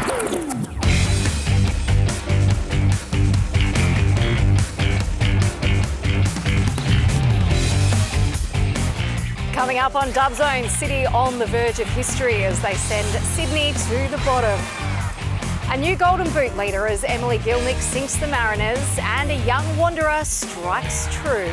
Coming up on Dub Zone, City on the verge of history as they send Sydney to the bottom. A new Golden Boot leader as Emily Gilnick sinks the Mariners and a young wanderer strikes true.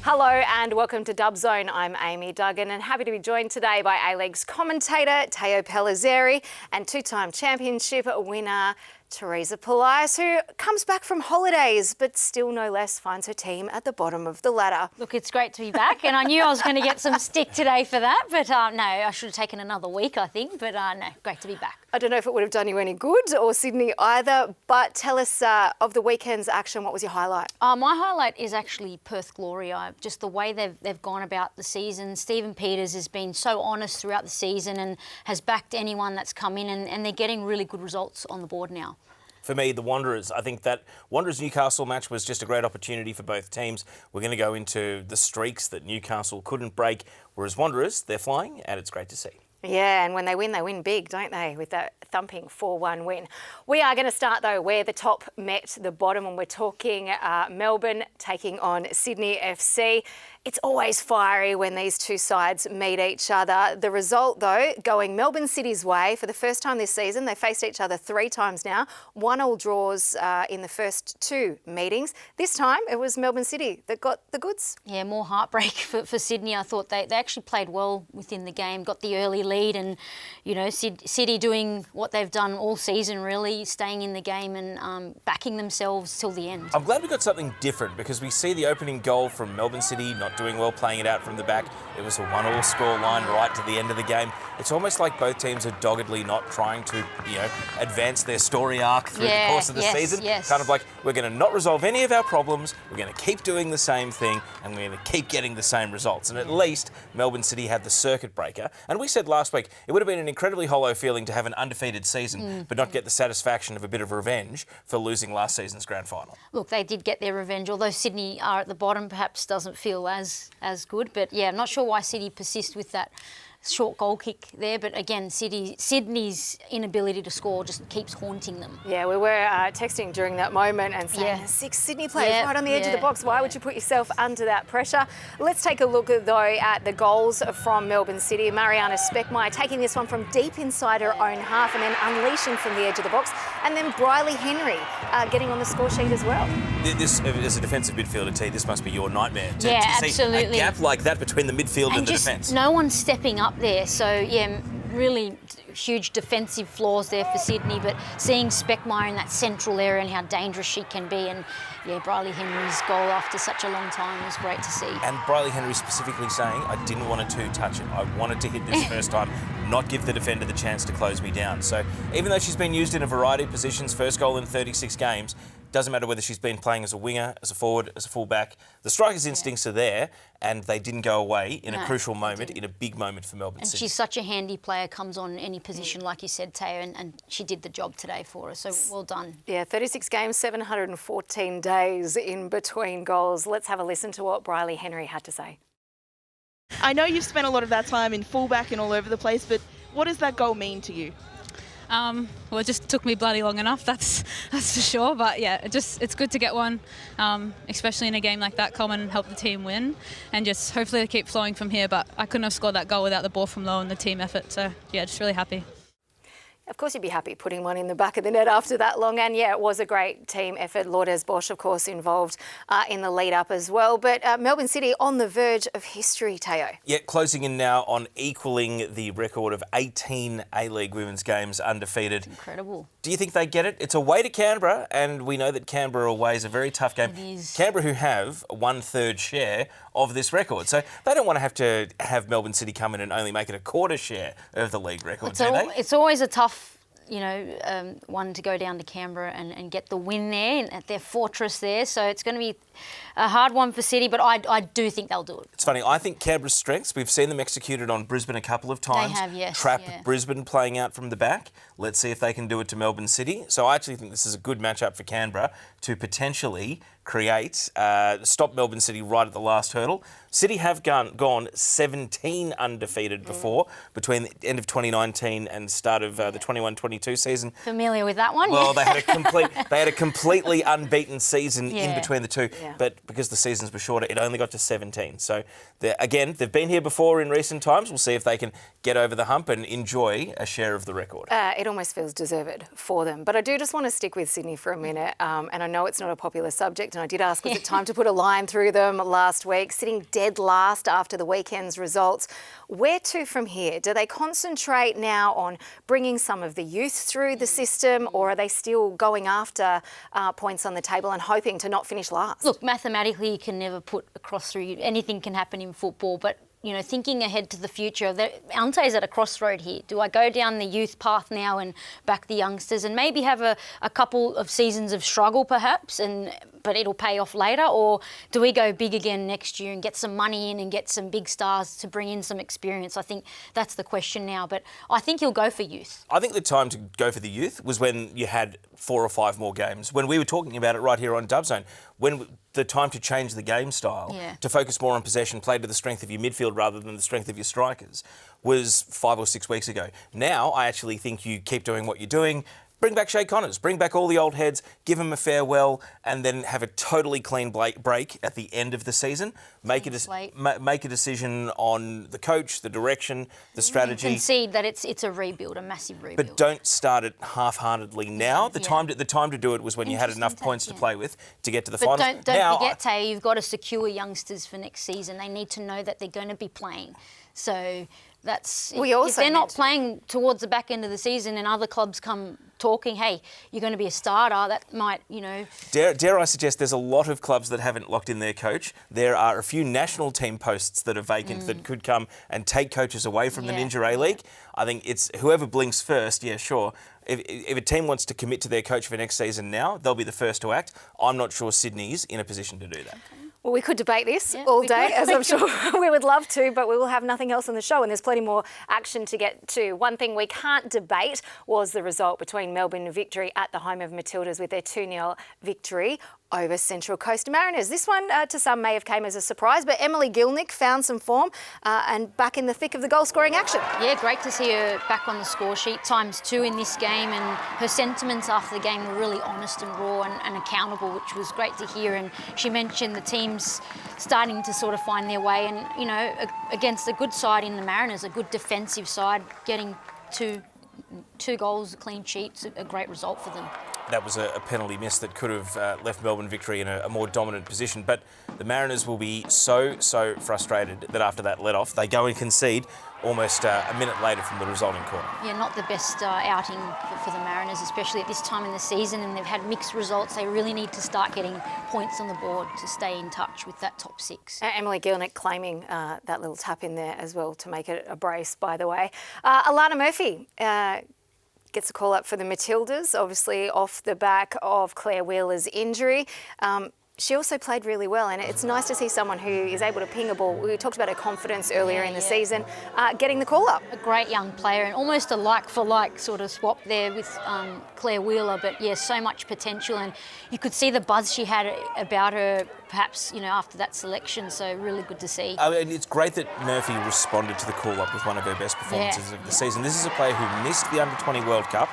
Hello and welcome to Dub Zone. I'm Amy Duggan and happy to be joined today by A-League's commentator Teo Pellizzeri and two-time championship winner Teresa, who comes back from holidays but still no less finds her team at the bottom of the ladder. Look, it's great to be back and I knew I was going to get some stick today for that, but no, I should have taken another week, I think, but no, great to be back. I don't know if it would have done you any good or Sydney either, but tell us of the weekend's action, what was your highlight? My highlight is actually Perth Glory. Just the way they've gone about the season. Stephen Peters has been so honest throughout the season and has backed anyone that's come in and they're getting really good results on the board now. For me, the Wanderers, I think that Wanderers-Newcastle match was just a great opportunity for both teams. We're going to go into the streaks that Newcastle couldn't break, whereas Wanderers, they're flying and it's great to see. Yeah, and when they win big, don't they, with that thumping 4-1 win. We are going to start, though, where the top met the bottom, and we're talking Melbourne taking on Sydney FC. It's always fiery when these two sides meet each other. The result, though, going Melbourne City's way for the first time this season. They faced each other 3 times now. 1-1 draws in the first 2 meetings. This time, it was Melbourne City that got the goods. Yeah, more heartbreak for Sydney. I thought they actually played well within the game, got the early lead and, you know, City doing what they've done all season, really, staying in the game and backing themselves till the end. I'm glad we got something different because we see the opening goal from Melbourne City not doing well, playing it out from the back. It was a 1-1 score line right to the end of the game. It's almost like both teams are doggedly not trying to, you know, advance their story arc through the course of the season. Yes. Kind of like, we're going to not resolve any of our problems, we're going to keep doing the same thing, and we're going to keep getting the same results. And at least Melbourne City had the circuit breaker. And we said last week, it would have been an incredibly hollow feeling to have an undefeated season, but not get the satisfaction of a bit of revenge for losing last season's grand final. Look, they did get their revenge, although Sydney are at the bottom, perhaps doesn't feel as good. But yeah, I'm not sure why City persist with that short goal kick there, but again, Sydney's inability to score just keeps haunting them. Yeah, we were texting during that moment and saying, 6 Sydney players right on the edge of the box. Why would you put yourself under that pressure? Let's take a look, though, at the goals from Melbourne City. Mariana Speckmeyer taking this one from deep inside her own half and then unleashing from the edge of the box. And then Briley Henry getting on the score sheet as well. This, as a defensive midfielder, T, this must be your nightmare. To absolutely. See a gap like that between the midfield and the defence. No one's stepping up there, so yeah, really huge defensive flaws there for Sydney, but seeing Speckmeyer in that central area and how dangerous she can be, and yeah, Briley Henry's goal after such a long time was great to see. And Briley Henry specifically saying, I didn't want to touch it. I wanted to hit this first time, not give the defender the chance to close me down. So even though she's been used in a variety of positions, first goal in 36 games, doesn't matter whether she's been playing as a winger, as a forward, as a fullback. The striker's instincts are there, and they didn't go away in a crucial moment, in a big moment for Melbourne City. And she's such a handy player, comes on any position, like you said, Teo, and she did the job today for us, so well done. Yeah, 36 games, 714 days in between goals. Let's have a listen to what Briley Henry had to say. I know you've spent a lot of that time in fullback and all over the place, but what does that goal mean to you? Well, it just took me bloody long enough, that's for sure. But yeah, it's good to get one, especially in a game like that, come and help the team win. And just hopefully they keep flowing from here. But I couldn't have scored that goal without the ball from low and the team effort. So yeah, just really happy. Of course, you'd be happy putting one in the back of the net after that long. And yeah, it was a great team effort. Lourdes Bosch, of course, involved in the lead up as well. But Melbourne City on the verge of history, Teo. Yeah, closing in now on equalling the record of 18 A-League women's games undefeated. Incredible. Do you think they get it? It's away to Canberra, and we know that Canberra away is a very tough game. It is. Canberra, who have 1/3 share of this record. So they don't want to have Melbourne City come in and only make it a quarter share of the league record, do they? It's always a tough, one to go down to Canberra and get the win there at their fortress there. So it's going to be a hard one for City, but I do think they'll do it. It's funny, I think Canberra's strengths, we've seen them executed on Brisbane a couple of times. They have, yes. Trap yeah. Brisbane playing out from the back. Let's see if they can do it to Melbourne City. So I actually think this is a good matchup for Canberra to potentially create, stop Melbourne City right at the last hurdle. City have gone 17 undefeated before, between the end of 2019 and start of the 21-22 season. Familiar with that one? Well, they had a completely unbeaten season in Yeah. between the two, Yeah. but because the seasons were shorter, it only got to 17. So again, they've been here before in recent times. We'll see if they can get over the hump and enjoy a share of the record. It almost feels deserved for them. But I do just want to stick with Sydney for a minute. And I know it's not a popular subject, and I did ask, was it time to put a line through them last week, sitting dead last after the weekend's results. Where to from here? Do they concentrate now on bringing some of the youth through the system, or are they still going after points on the table and hoping to not finish last? Look, mathematically, you can never put a cross through. Anything can happen in football, but thinking ahead to the future, Ante's at a crossroad here. Do I go down the youth path now and back the youngsters and maybe have a couple of seasons of struggle perhaps, but it'll pay off later? Or do we go big again next year and get some money in and get some big stars to bring in some experience? I think that's the question now, but I think he'll go for youth. I think the time to go for the youth was when you had 4 or 5 more games. When we were talking about it right here on Dubzone, when the time to change the game style, to focus more on possession, play to the strength of your midfield rather than the strength of your strikers, was 5 or 6 weeks ago. Now, I actually think you keep doing what you're doing. Bring back Shea Connors, bring back all the old heads, give them a farewell, and then have a totally clean break at the end of the season. Make a decision on the coach, the direction, the strategy. Concede that it's a rebuild, a massive rebuild. But don't start it half-heartedly now. The time to do it was when you had enough points to play with to get to the finals. But don't forget, Tay, you've got to secure youngsters for next season. They need to know that they're going to be playing. So if they're not playing towards the back end of the season and other clubs come talking, hey, you're going to be a starter, that might, Dare I suggest there's a lot of clubs that haven't locked in their coach. There are a few national team posts that are vacant that could come and take coaches away from the Ninja A-League. I think it's whoever blinks first, yeah, sure. If a team wants to commit to their coach for next season now, they'll be the first to act. I'm not sure Sydney's in a position to do that. Well, we could debate this all day, as I'm sure we would love to, but we will have nothing else on the show, and there's plenty more action to get to. One thing we can't debate was the result between Melbourne Victory at the home of Matildas with their 2-0 victory over Central Coast Mariners. This one, to some, may have came as a surprise, but Emily Gilnick found some form and back in the thick of the goal-scoring action. Yeah, great to see her back on the score sheet, ×2 in this game, and her sentiments after the game were really honest and raw and accountable, which was great to hear. And she mentioned the team's starting to sort of find their way, and, against a good side in the Mariners, a good defensive side, getting two goals, a clean sheet, a great result for them. That was a penalty miss that could have left Melbourne Victory in a more dominant position. But the Mariners will be so frustrated that after that let-off, they go and concede almost a minute later from the resulting corner. Yeah, not the best outing for the Mariners, especially at this time in the season, and they've had mixed results. They really need to start getting points on the board to stay in touch with that top 6. Emily Gilnick claiming that little tap in there as well to make it a brace, by the way. Alana Murphy gets a call up for the Matildas, obviously off the back of Claire Wheeler's injury. She also played really well, and it's nice to see someone who is able to ping a ball. We talked about her confidence earlier in the season, getting the call up. A great young player, and almost a like-for-like sort of swap there with Claire Wheeler, but yeah, so much potential, and you could see the buzz she had about her, perhaps, after that selection, so really good to see. And it's great that Murphy responded to the call-up with one of her best performances of the season. This is a player who missed the Under-20 World Cup,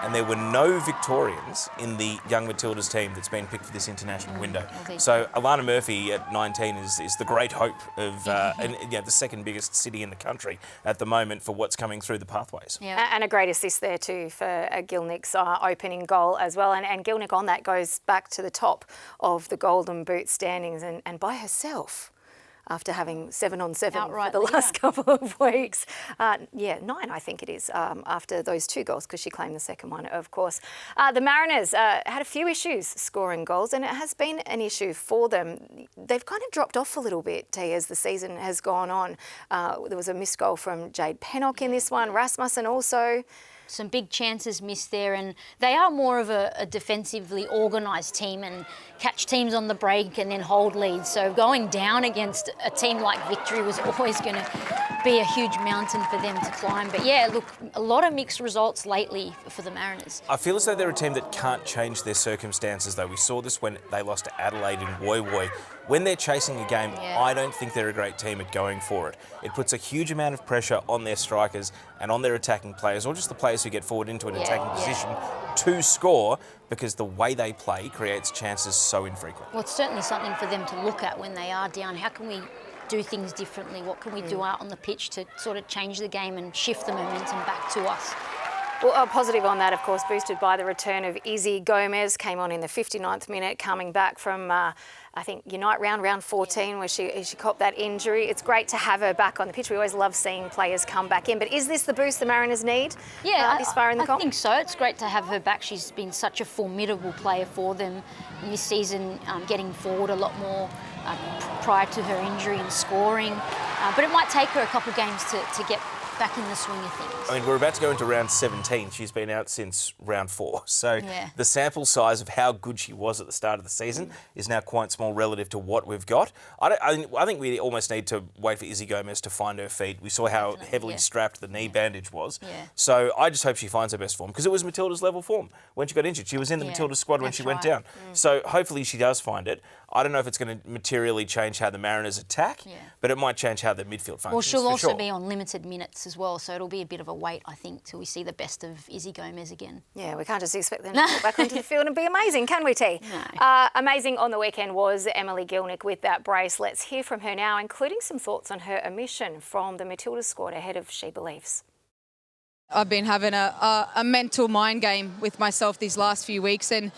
and there were no Victorians in the young Matildas team that's been picked for this international window. So Alana Murphy at 19 is the great hope of the second biggest city in the country at the moment for what's coming through the pathways. Yeah. And a great assist there too for Gilnick's opening goal as well. And Gilnick on that goes back to the top of the Golden Boot standings and by herself, after having 7-on-7 for the last couple of weeks. 9, I think it is, after those 2 goals, because she claimed the second one, of course. The Mariners had a few issues scoring goals, and it has been an issue for them. They've kind of dropped off a little bit, T, as the season has gone on. There was a missed goal from Jade Pennock in this one. Rasmussen also Some big chances missed there, and they are more of a defensively organised team and catch teams on the break and then hold leads. So going down against a team like Victory was always going to be a huge mountain for them to climb. But yeah, look, a lot of mixed results lately for the Mariners. I feel as though they're a team that can't change their circumstances, though. We saw this when they lost to Adelaide in Woy Woy. When they're chasing a game, I don't think they're a great team at going for it. It puts a huge amount of pressure on their strikers and on their attacking players, or just the players who get forward into an attacking position to score, because the way they play creates chances so infrequent. Well, it's certainly something for them to look at when they are down. How can we do things differently? What can we do out on the pitch to sort of change the game and shift the momentum back to us? Well, a positive on that, of course, boosted by the return of Izzy Gomez, came on in the 59th minute, coming back from, I think, Unite round 14, where she copped that injury. It's great to have her back on the pitch. We always love seeing players come back in. But is this the boost the Mariners need this far in the comp? I think so. It's great to have her back. She's been such a formidable player for them this season, getting forward a lot more prior to her injury and scoring. But it might take her a couple of games to get back in the swing of things. I mean, we're about to go into round 17. She's been out since round 4. So the sample size of how good she was at the start of the season is now quite small relative to what we've got. I think we almost need to wait for Izzy Gomez to find her feet. We saw how heavily strapped the knee bandage was. So I just hope she finds her best form, because it was Matilda's level form when she got injured. She was in the Matildas squad when she went down. So hopefully she does find it. I don't know if it's going to materially change how the Mariners attack, but it might change how the midfield functions. Well, she'll also be on limited minutes as well, so it'll be a bit of a wait, I think, till we see the best of Izzy Gomez again. Yeah, we can't just expect them to get back onto the field and be amazing, can we, T? No. Amazing on the weekend was Emily Gilnick with that brace. Let's hear from her now, including some thoughts on her omission from the Matildas squad ahead of She Believes. I've been having a mental mind game with myself these last few weeks, and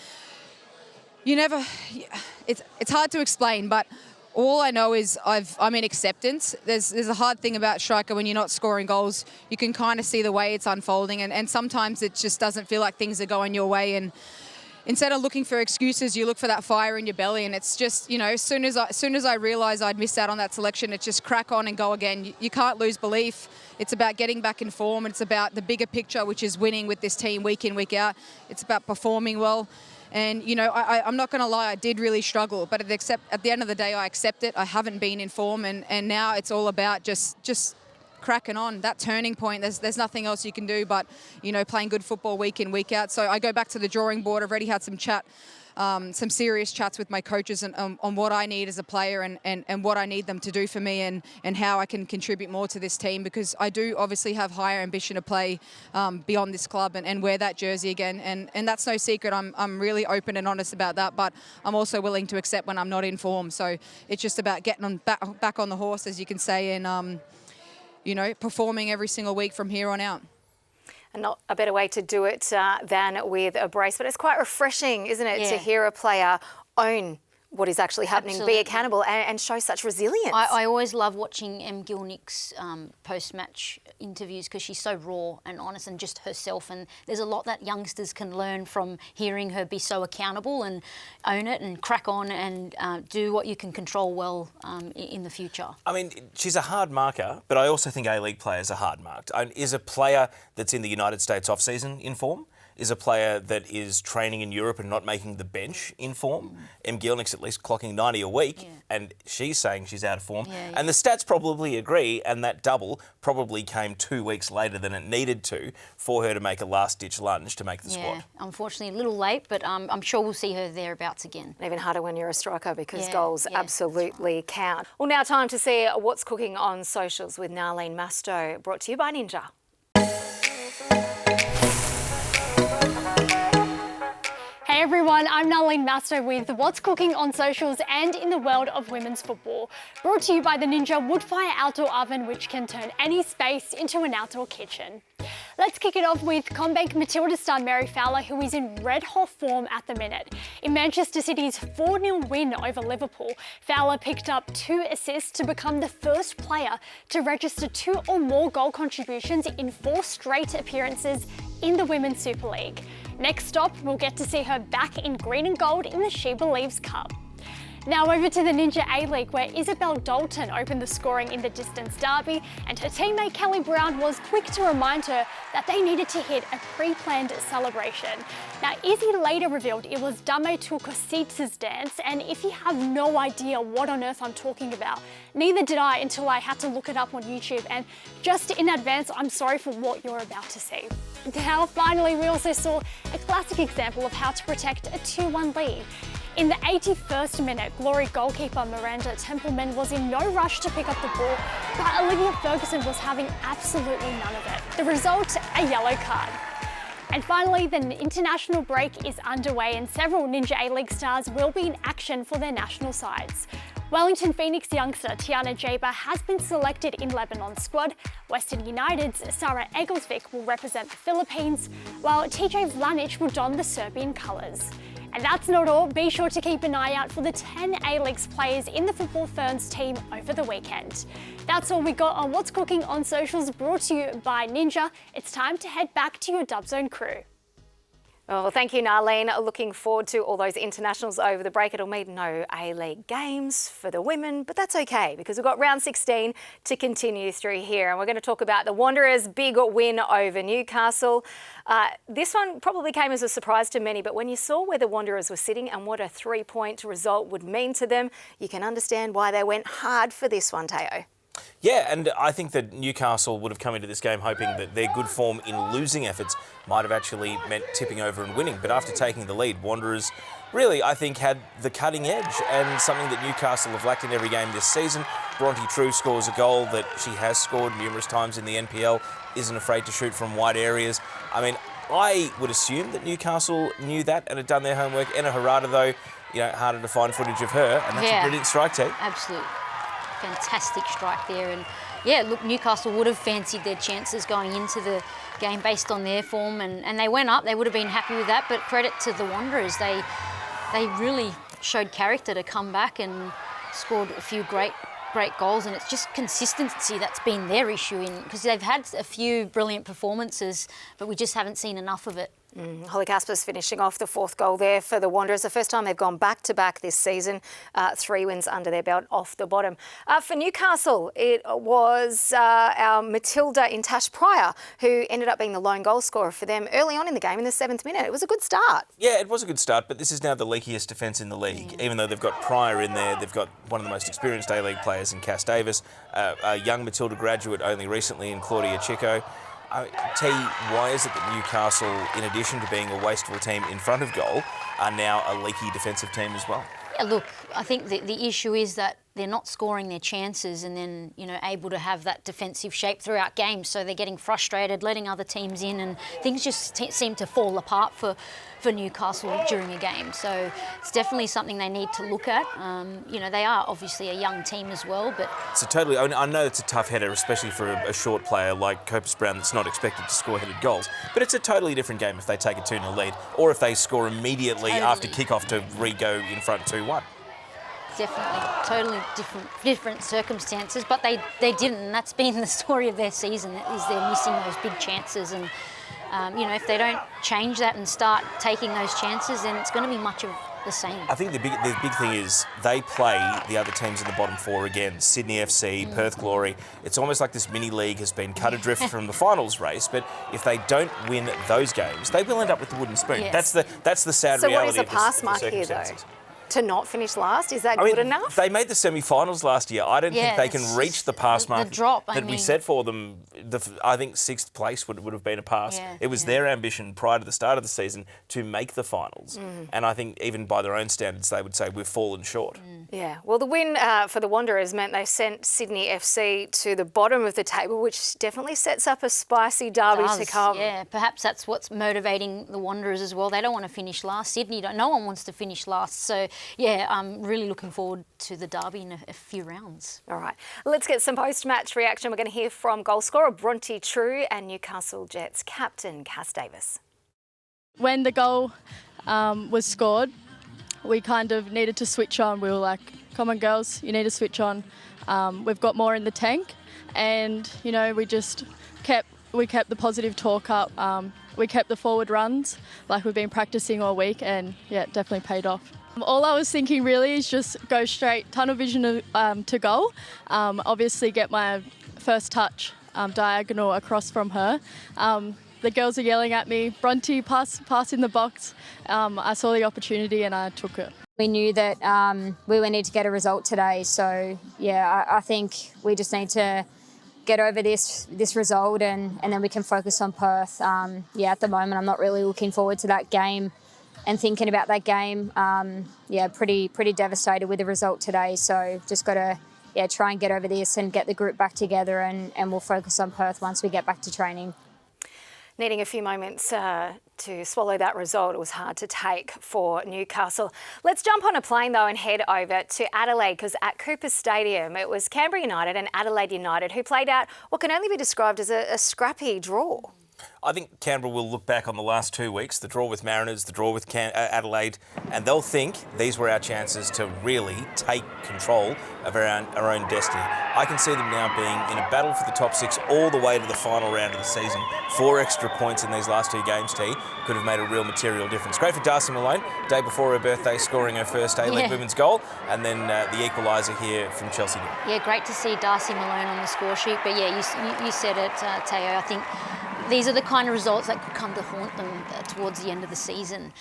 it's hard to explain, but all I know is I'm in acceptance. There's a hard thing about striker when you're not scoring goals. You can kind of see the way it's unfolding, and sometimes it just doesn't feel like things are going your way. And instead of looking for excuses, you look for that fire in your belly. And it's just, as soon as I realised I'd missed out on that selection, it's just crack on and go again. You can't lose belief. It's about getting back in form. It's about the bigger picture, which is winning with this team week in, week out. It's about performing well. And, I'm not going to lie, I did really struggle. But at the end of the day, I accept it. I haven't been in form. And now it's all about just cracking on. That turning point, there's nothing else you can do but, playing good football week in, week out. So I go back to the drawing board. I've already had some some serious chats with my coaches on what I need as a player and what I need them to do for me and how I can contribute more to this team, because I do obviously have higher ambition to play beyond this club and wear that jersey again. And that's no secret. I'm really open and honest about that, but I'm also willing to accept when I'm not in form. So it's just about getting back on the horse, as you can say, and, performing every single week from here on out. And not a better way to do it than with a brace. But it's quite refreshing, isn't it, to hear a player own what is actually happening, be accountable and show such resilience. I always love watching Em Gilnick's post-match interviews, because she's so raw and honest and just herself, and there's a lot that youngsters can learn from hearing her be so accountable and own it and crack on and do what you can control well in the future. I mean, she's a hard marker, but I also think A-League players are hard marked. Is a player that's in the United States off-season in form? Is a player that is training in Europe and not making the bench in form? Em Gilnick's at least clocking 90 a week, and she's saying she's out of form. And the stats probably agree, and that double probably came 2 weeks later than it needed to for her to make a last-ditch lunge to make the squad. Unfortunately, a little late, but I'm sure we'll see her thereabouts again. Even harder when you're a striker, because goals absolutely count. Well, now time to see what's cooking on socials with Nalin Mastou, brought to you by Ninja. Hey everyone, I'm Nalin Mastou with What's Cooking on Socials and in the world of women's football. Brought to you by the Ninja Woodfire Outdoor Oven, which can turn any space into an outdoor kitchen. Let's kick it off with CommBank Matilda star Mary Fowler, who is in red-hot form at the minute. In Manchester City's 4-0 win over Liverpool, Fowler picked up 2 assists to become the first player to register 2 or more goal contributions in 4 straight appearances in the Women's Super League. Next stop, we'll get to see her back in green and gold in the She Believes Cup. Now over to the Ninja A-League, where Isabel Dalton opened the scoring in the distance derby, and her teammate Kelly Brown was quick to remind her that they needed to hit a pre-planned celebration. Now Izzy later revealed it was Dame Turcositz's dance, and if you have no idea what on earth I'm talking about, neither did I until I had to look it up on YouTube, and just in advance, I'm sorry for what you're about to see. Now finally, we also saw a classic example of how to protect a 2-1 lead. In the 81st minute, Glory goalkeeper Miranda Templeman was in no rush to pick up the ball, but Olivia Ferguson was having absolutely none of it. The result, a yellow card. And finally, the international break is underway and several Ninja A-League stars will be in action for their national sides. Wellington Phoenix youngster Tiana Jaber has been selected in Lebanon's squad. Western United's Sarah Egglesvik will represent the Philippines, while TJ Vlanic will don the Serbian colours. And that's not all. Be sure to keep an eye out for the 10 A-League's players in the Football Ferns team over the weekend. That's all we got on What's Cooking on Socials, brought to you by Ninja. It's time to head back to your Dub Zone crew. Well, thank you, Nalin. Looking forward to all those internationals over the break. It'll mean no A-League games for the women, but that's okay because we've got round 16 to continue through here. And we're going to talk about the Wanderers' big win over Newcastle. This one probably came as a surprise to many, but when you saw where the Wanderers were sitting and what a 3-point result would mean to them, you can understand why they went hard for this one, Teo. Yeah, and I think that Newcastle would have come into this game hoping that their good form in losing efforts might have actually meant tipping over and winning. But after taking the lead, Wanderers really, I think, had the cutting edge and something that Newcastle have lacked in every game this season. Bronte True scores a goal that she has scored numerous times in the NPL, isn't afraid to shoot from wide areas. I mean, I would assume that Newcastle knew that and had done their homework. Enna Harada, though, you know, harder to find footage of her, and that's a brilliant strike team. Absolutely. Fantastic strike there, and yeah, look, Newcastle would have fancied their chances going into the game based on their form, and they went up. They would have been happy with that, but credit to the Wanderers. They really showed character to come back and scored a few great goals, and it's just consistency that's been their issue, because they've had a few brilliant performances, but we just haven't seen enough of it. Holly Casper's finishing off the 4th goal there for the Wanderers. The first time they've gone back-to-back this season. 3 wins under their belt off the bottom. For Newcastle, it was our Matilda in Tash Pryor who ended up being the lone goal scorer for them early on in the game in the 7th minute. It was a good start. Yeah, it was a good start, but this is now the leakiest defence in the league. Even though they've got Pryor in there, they've got one of the most experienced A-League players in Cass Davis, a young Matilda graduate only recently in Claudia Chico. T, why is it that Newcastle, in addition to being a wasteful team in front of goal, are now a leaky defensive team as well? Yeah, look, I think the issue is that they're not scoring their chances and then, you know, able to have that defensive shape throughout games. So they're getting frustrated, letting other teams in, and things just seem to fall apart for Newcastle during a game. So it's definitely something they need to look at. You know, they are obviously a young team as well, but... So totally, I know it's a tough header, especially for a short player like Copus Brown that's not expected to score headed goals. But it's a totally different game if they take a 2-0 lead or if they score immediately after kick-off to re-go in front 2-1. Definitely, totally different circumstances, but they didn't, and that's been the story of their season, is they're missing those big chances, and you know, if they don't change that and start taking those chances, then it's going to be much of the same. I think the big thing is they play the other teams in the bottom 4 again, Sydney FC, Perth Glory. It's almost like this mini league has been cut adrift from the finals race, but if they don't win those games, they will end up with the wooden spoon. Yes. That's the sad reality. So what is the pass mark here, though? To not finich last? Is that good enough? They made the semi-finals last year. I don't think they can reach the pass mark that we set for them. I think 6th place would have been a pass. Yeah, it was their ambition prior to the start of the season to make the finals. And I think even by their own standards, they would say we've fallen short. Yeah, well, the win for the Wanderers meant they sent Sydney FC to the bottom of the table, which definitely sets up a spicy derby to come. Yeah, perhaps that's what's motivating the Wanderers as well. They don't want to finish last. Sydney, no one wants to finish last. So, yeah, I'm really looking forward to the derby in a few rounds. All right, let's get some post-match reaction. We're going to hear from goal scorer Bronte True and Newcastle Jets captain Cass Davis. When the goal was scored, we kind of needed to switch on. We were like, come on girls, you need to switch on. We've got more in the tank, and you know, we kept the positive talk up. we kept the forward runs like we've been practicing all week, and yeah, it definitely paid off. All I was thinking really is just go straight, tunnel vision to goal. Obviously get my first touch diagonal across from her. The girls are yelling at me, Bronte, pass in the box. I saw the opportunity and I took it. We knew that we would need to get a result today. So, yeah, I think we just need to get over this result and then we can focus on Perth. Yeah, at the moment, I'm not really looking forward to that game and thinking about that game. Yeah, pretty devastated with the result today. So just got to try and get over this and get the group back together and we'll focus on Perth once we get back to training. Needing a few moments to swallow that result. It was hard to take for Newcastle. Let's jump on a plane though and head over to Adelaide, because at Cooper Stadium it was Canberra United and Adelaide United who played out what can only be described as a scrappy draw. I think Canberra will look back on the last 2 weeks, the draw with Mariners, the draw with Adelaide, and they'll think these were our chances to really take control of our own destiny. I can see them now being in a battle for the top 6 all the way to the final round of the season. 4 extra points in these last 2 games, T, could have made a real material difference. Great for Darcy Malone, day before her birthday, scoring her first A-League women's goal, and then the equaliser here from Chelsea. Yeah, great to see Darcy Malone on the score sheet, but yeah, you said it, Teo. I think these are the kind of results that could come to haunt them towards the end of the season.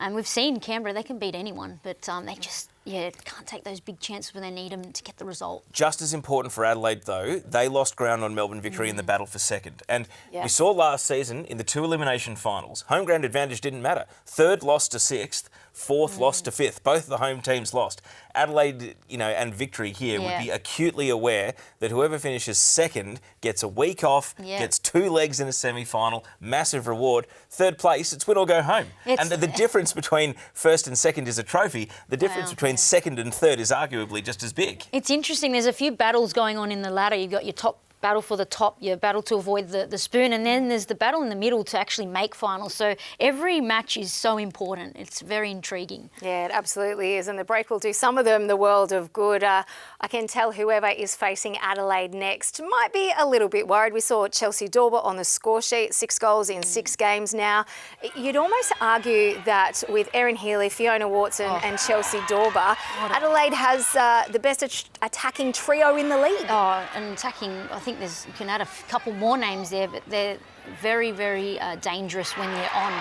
And we've seen Canberra, they can beat anyone, but they just, can't take those big chances when they need them to get the result. Just as important for Adelaide, though, they lost ground on Melbourne Victory in the battle for second. And we saw last season in the 2 elimination finals, home ground advantage didn't matter. 3rd lost to 6th, 4th lost to 5th. Both of the home teams lost. Adelaide, and Victory here would be acutely aware that whoever finishes second gets a week off, gets 2 legs in a semi-final, massive reward. 3rd place, it's win or go home. And the difference between 1st and 2nd is a trophy. The difference between 2nd and 3rd is arguably just as big. It's interesting. There's a few battles going on in the ladder. You've got your top battle for the top, your battle to avoid the spoon, and then there's the battle in the middle to actually make finals. So every match is so important. It's very intriguing. Yeah, it absolutely is, and the break will do some of them the world of good. I can tell whoever is facing Adelaide next might be a little bit worried. We saw Chelsea Dorber on the score sheet, 6 goals in 6 games now. You'd almost argue that with Erin Healy, Fiona Watson and Chelsea Dorber, Adelaide has the best attacking trio in the league. And attacking, I think you can add a couple more names there, but they're very, very dangerous when they're on.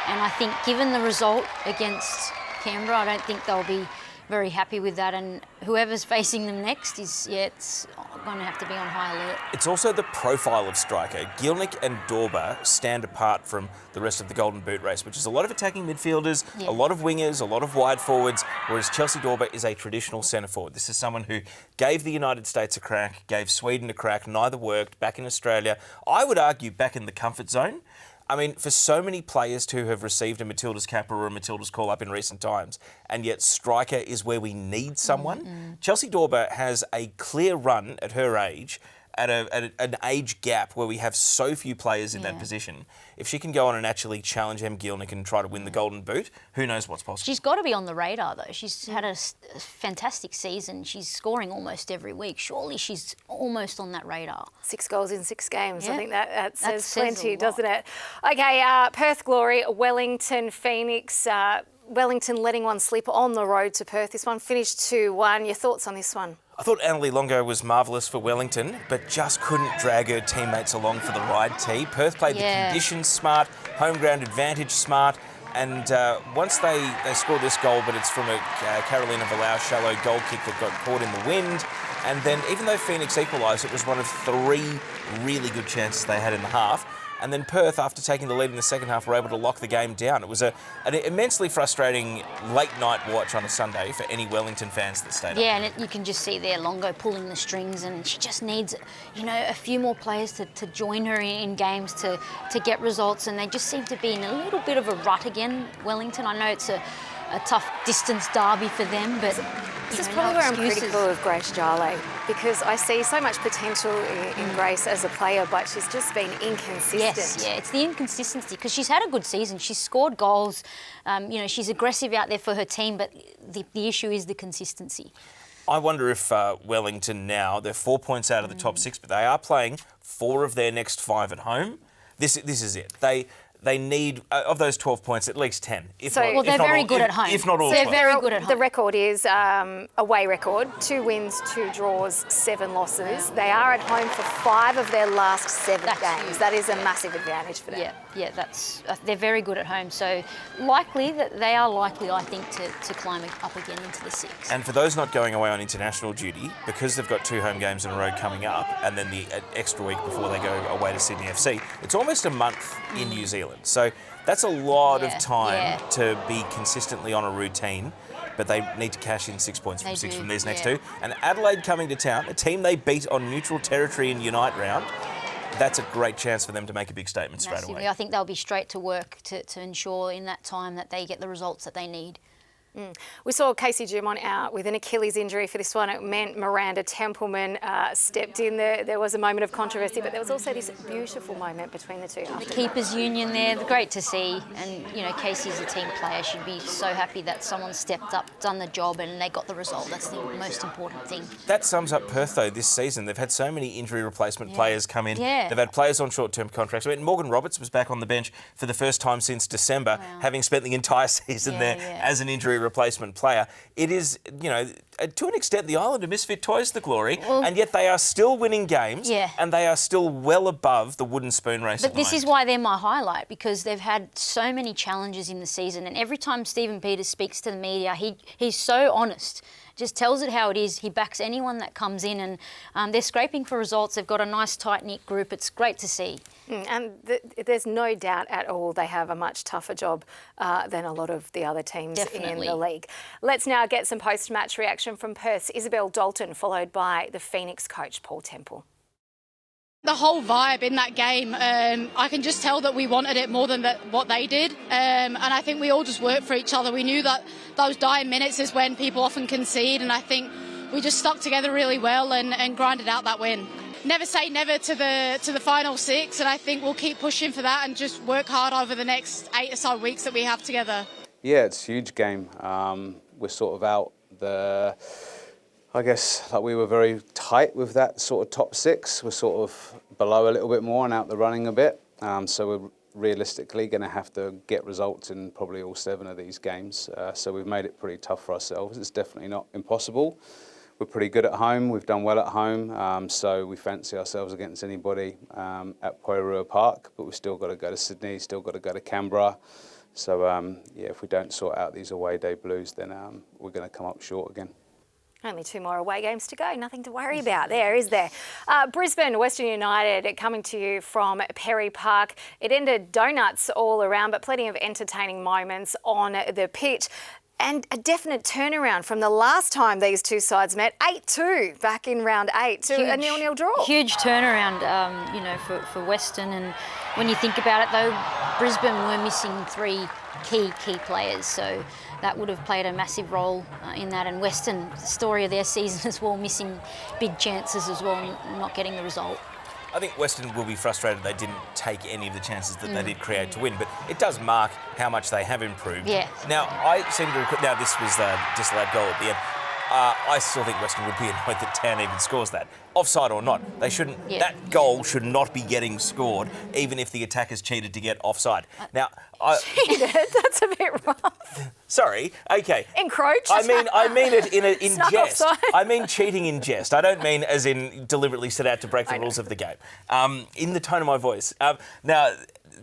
And I think given the result against Canberra, I don't think they'll be very happy with that. And whoever's facing them next is, it's going to have to be on high alert. It's also the profile of striker. Gielnik and Dorber stand apart from the rest of the Golden Boot race, which is a lot of attacking midfielders, a lot of wingers, a lot of wide forwards, whereas Chelsea Dorber is a traditional centre forward. This is someone who gave the United States a crack, gave Sweden a crack, neither worked, back in Australia. I would argue back in the comfort zone. I mean, for so many players to have received a Matildas cap or a Matildas call-up in recent times, and yet striker is where we need someone, Chelsea Dorber has a clear run at her age, at an age gap where we have so few players in that position. If she can go on and actually challenge Em Gielnik and try to win the Golden Boot, who knows what's possible. She's got to be on the radar, though. She's had a fantastic season. She's scoring almost every week. Surely she's almost on that radar. 6 goals in 6 games. I think that says plenty, doesn't it? Okay, Perth Glory, Wellington Phoenix. Wellington letting one slip on the road to Perth. This one finished 2-1. Your thoughts on this one? I thought Annalie Longo was marvellous for Wellington, but just couldn't drag her teammates along for the ride, T. Perth played the conditions smart, home ground advantage smart, and once they scored this goal, but it's from a Carolina Valau shallow goal kick that got caught in the wind, and then even though Phoenix equalised, it was one of 3 really good chances they had in the half. And then Perth, after taking the lead in the second half, were able to lock the game down. It was an immensely frustrating late-night watch on a Sunday for any Wellington fans that stayed up. Yeah, and you can just see there Longo pulling the strings, and she just needs, a few more players to join her in games to get results, and they just seem to be in a little bit of a rut again, Wellington. I know it's a tough distance derby for them, but this is probably where I'm critical of Grace Jale, because I see so much potential in Grace as a player, but she's just been inconsistent. Yes, it's the inconsistency, because she's had a good season. She's scored goals. She's aggressive out there for her team, but the issue is the consistency. I wonder if Wellington now, they're 4 points out of the top 6, but they are playing 4 of their next 5 at home. This is it. they need, of those 12 points, at least 10. Well, they're very good at home. If not all They're 12. very good at home. The record is away record, 2 wins, 2 draws, 7 losses. They are at home for 5 of their last 7 That's games. huge. That is a massive advantage for them. Yeah, that's they're very good at home. So they are likely, I think, to climb up again into the 6. And for those not going away on international duty, because they've got 2 home games in a row coming up, and then the extra week before they go away to Sydney FC, it's almost a month in New Zealand. So that's a lot of time to be consistently on a routine, but they need to cash in 6 points from 6 from these next 2. And Adelaide coming to town, a team they beat on neutral territory in Unite round, that's a great chance for them to make a big statement straight away. I think they'll be straight to work to ensure in that time that they get the results that they need. We saw Casey Dumont out with an Achilles injury for this one. It meant Miranda Templeman stepped in. There was a moment of controversy, but there was also this beautiful moment between the two. The keepers union there, great to see. And, Casey's a team player. She'd be so happy that someone stepped up, done the job, and they got the result. That's the most important thing. That sums up Perth, though, this season. They've had so many injury replacement players come in. Yeah. They've had players on short-term contracts. Morgan Roberts was back on the bench for the first time since December, having spent the entire season there as an injury replacement player. It is, to an extent, the island of misfit toys, the Glory, and yet they are still winning games, and they are still well above the wooden spoon race. But this is why they're my highlight, because they've had so many challenges in the season, and every time Stephen Peters speaks to the media, he's so honest. Just tells it how it is. He backs anyone that comes in, and they're scraping for results. They've got a nice tight-knit group. It's great to see. And there's no doubt at all they have a much tougher job than a lot of the other teams in the league. Let's now get some post-match reaction from Perth's Isabel Dalton, followed by the Phoenix coach Paul Temple. The whole vibe in that game, I can just tell that we wanted it more than what they did. And I think we all just worked for each other. We knew that those dying minutes is when people often concede, and I think we just stuck together really well and grinded out that win. Never say never to the final 6, and I think we'll keep pushing for that and just work hard over the next 8 or so weeks that we have together. Yeah, it's a huge game. We're sort of out I guess like we were very tight with that sort of top 6. We're sort of below a little bit more and out the running a bit. So we're realistically going to have to get results in probably all 7 of these games. So we've made it pretty tough for ourselves. It's definitely not impossible. We're pretty good at home. We've done well at home. So we fancy ourselves against anybody at Poirua Park. But we've still got to go to Sydney, still got to go to Canberra. So if we don't sort out these away day blues, then we're going to come up short again. Only 2 more away games to go. Nothing to worry about there, is there? Brisbane, Western United, coming to you from Perry Park. It ended donuts all around, but plenty of entertaining moments on the pitch. And a definite turnaround from the last time these two sides met, 8-2 back in round 8 to a 0-0 draw. Huge turnaround, for Western. And when you think about it, though, Brisbane were missing 3 key players, so that would have played a massive role in that. And Western, the story of their season as well, missing big chances as well and not getting the result. I think Western will be frustrated they didn't take any of the chances that they did create to win, but it does mark how much they have improved. Yeah. Now, I seem to recall, now this was the disallowed goal at the end. I still think Western would be annoyed that Town even scores that. Offside or not, they shouldn't. Yeah. That goal should not be getting scored, even if the attackers cheated to get offside. Now, Cheated? That's a bit rough. Sorry. Okay. Encroached? I mean it in Snuck jest. offside. I mean cheating in jest. I don't mean as in deliberately set out to break the rules of the game. In the tone of my voice. Now,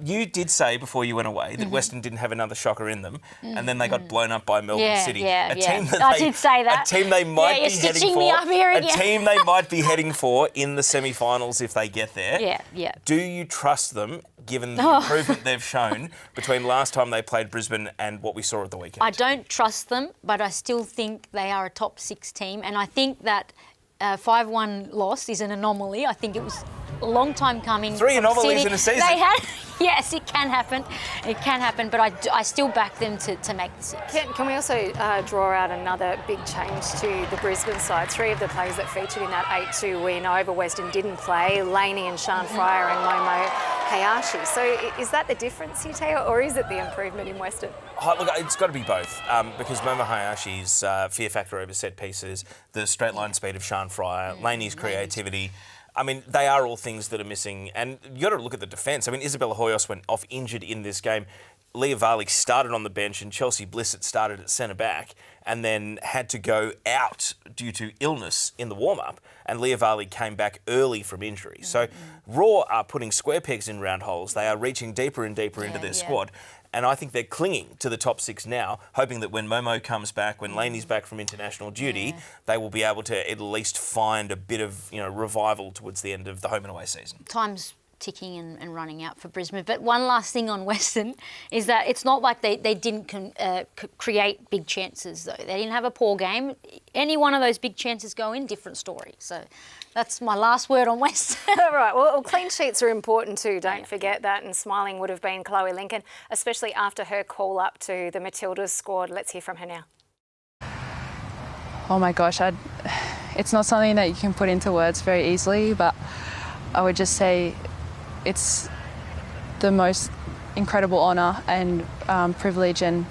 you did say before you went away that Western didn't have another shocker in them, and then they got blown up by Melbourne City. Yeah, team that I did say that. A team they might be heading stitching for. me up here again. A team they might be heading for in the semi-finals if they get there. Yeah. Do you trust them, given the improvement they've shown between last time they played Brisbane and what we saw at the weekend? I don't trust them, but I still think they are a top 6 team, and I think that 5-1 loss is an anomaly. I think it was a long time coming. 3 anomalies City. in a season. They had, yes, it can happen. It can happen, but I still back them to make the 6. Can we also draw out another big change to the Brisbane side? 3 of the players that featured in that 8-2 win over Western didn't play, Laney and Sean Fryer and Momo Hayashi. So is that the difference here, Teo, or is it the improvement in Western? Oh, look, it's got to be both, because Momo Hayashi's fear factor over set pieces, the straight line speed of Sean Fryer, Laney's creativity. I mean, they are all things that are missing. And you got to look at the defence. I mean, Isabella Hoyos went off injured in this game. Leah Varley started on the bench and Chelsea Blissett started at centre-back and then had to go out due to illness in the warm-up, and Leah Varley came back early from injury. So Raw are putting square pegs in round holes. They are reaching deeper and deeper into their squad, and I think they're clinging to the top 6 now, hoping that when Momo comes back, when Laney's back from international duty, they will be able to at least find a bit of revival towards the end of the home and away season. Time's ticking and running out for Brisbane. But one last thing on Western is that it's not like they didn't create big chances, though. They didn't have a poor game. Any one of those big chances go in, different story. So that's my last word on Western. All right, well, clean sheets are important too, don't forget that. And smiling would have been Chloe Lincoln, especially after her call up to the Matildas squad. Let's hear from her now. Oh my gosh, it's not something that you can put into words very easily, but I would just say it's the most incredible honour and privilege, and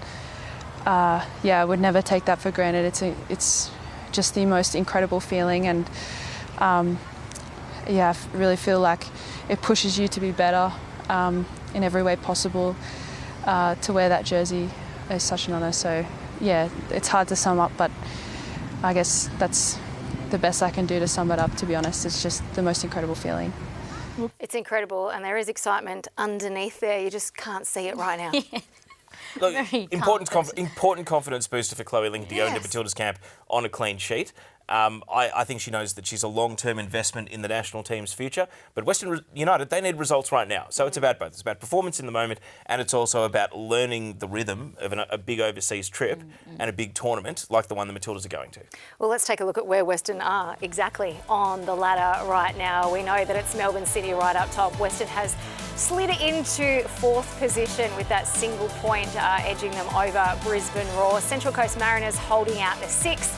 I would never take that for granted. It's just the most incredible feeling, and I really feel like it pushes you to be better in every way possible. To wear that jersey is such an honour. So yeah, it's hard to sum up, but I guess that's the best I can do to sum it up, to be honest. It's just the most incredible feeling. It's incredible, and there is excitement underneath there. You just can't see it right now. Look, important confidence booster for Chloe Lincoln to go into Matilda's camp on a clean sheet. I think she knows that she's a long-term investment in the national team's future. But Western United, they need results right now. So it's about both. It's about performance in the moment, and it's also about learning the rhythm of a big overseas trip and a big tournament like the one the Matildas are going to. Well, let's take a look at where Western are exactly on the ladder right now. We know that it's Melbourne City right up top. Western has slid into 4th position with that single point edging them over Brisbane Roar. Central Coast Mariners holding out the 6th.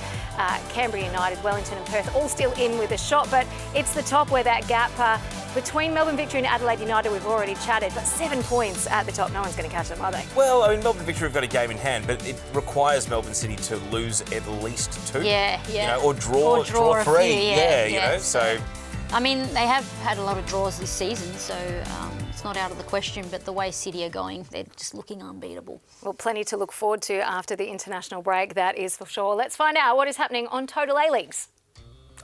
Canberra United, Wellington and Perth all still in with a shot, but it's the top where that gap between Melbourne Victory and Adelaide United we've already chatted, but 7 points at the top. No one's going to catch them, are they? Well, I mean, Melbourne Victory have got a game in hand, but it requires Melbourne City to lose at least 2. Or draw 3. So. I mean, they have had a lot of draws this season, so it's not out of the question, but the way City are going, they're just looking unbeatable. Well, plenty to look forward to after the international break, that is for sure. Let's find out what is happening on Total A-Leagues.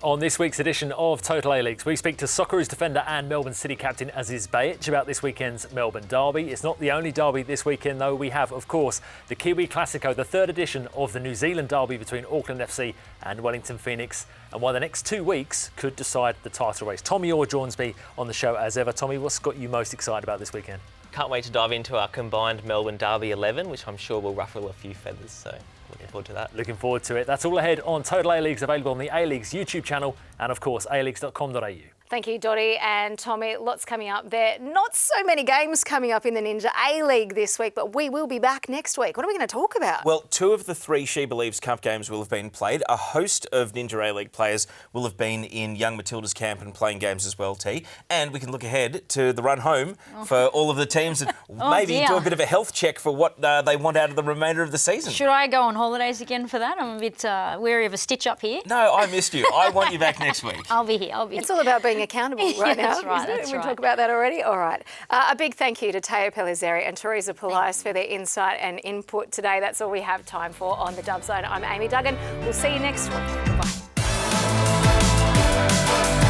On this week's edition of Total A-Leagues, we speak to Socceroos defender and Melbourne City captain Aziz Bayic about this weekend's Melbourne derby. It's not the only derby this weekend, though. We have, of course, the Kiwi Classico, the 3rd edition of the New Zealand derby between Auckland FC and Wellington Phoenix, and why the next 2 weeks could decide the title race. Tommy Orr joins me on the show as ever. Tommy, what's got you most excited about this weekend? Can't wait to dive into our combined Melbourne Derby 11, which I'm sure will ruffle a few feathers, so looking forward to that. Looking forward to it. That's all ahead on Total A-Leagues, available on the A-Leagues YouTube channel and, of course, aleagues.com.au. Thank you, Dottie and Tommy. Lots coming up there. Not so many games coming up in the Ninja A-League this week, but we will be back next week. What are we going to talk about? Well, 2 of the 3 She Believes Cup games will have been played. A host of Ninja A-League players will have been in Young Matilda's camp and playing games as well, T. And we can look ahead to the run home for all of the teams and maybe do a bit of a health check for what they want out of the remainder of the season. Should I go on holidays again for that? I'm a bit wary of a stitch up here. No, I missed you. I want you back next week. I'll be here. It's all about being accountable right now. That's right. We talk about that already? All right. A big thank you to Pellizzeri and Teresa Polias for their insight and input today. That's all we have time for on the Dub Zone. I'm Amy Duggan. We'll see you next week. Bye.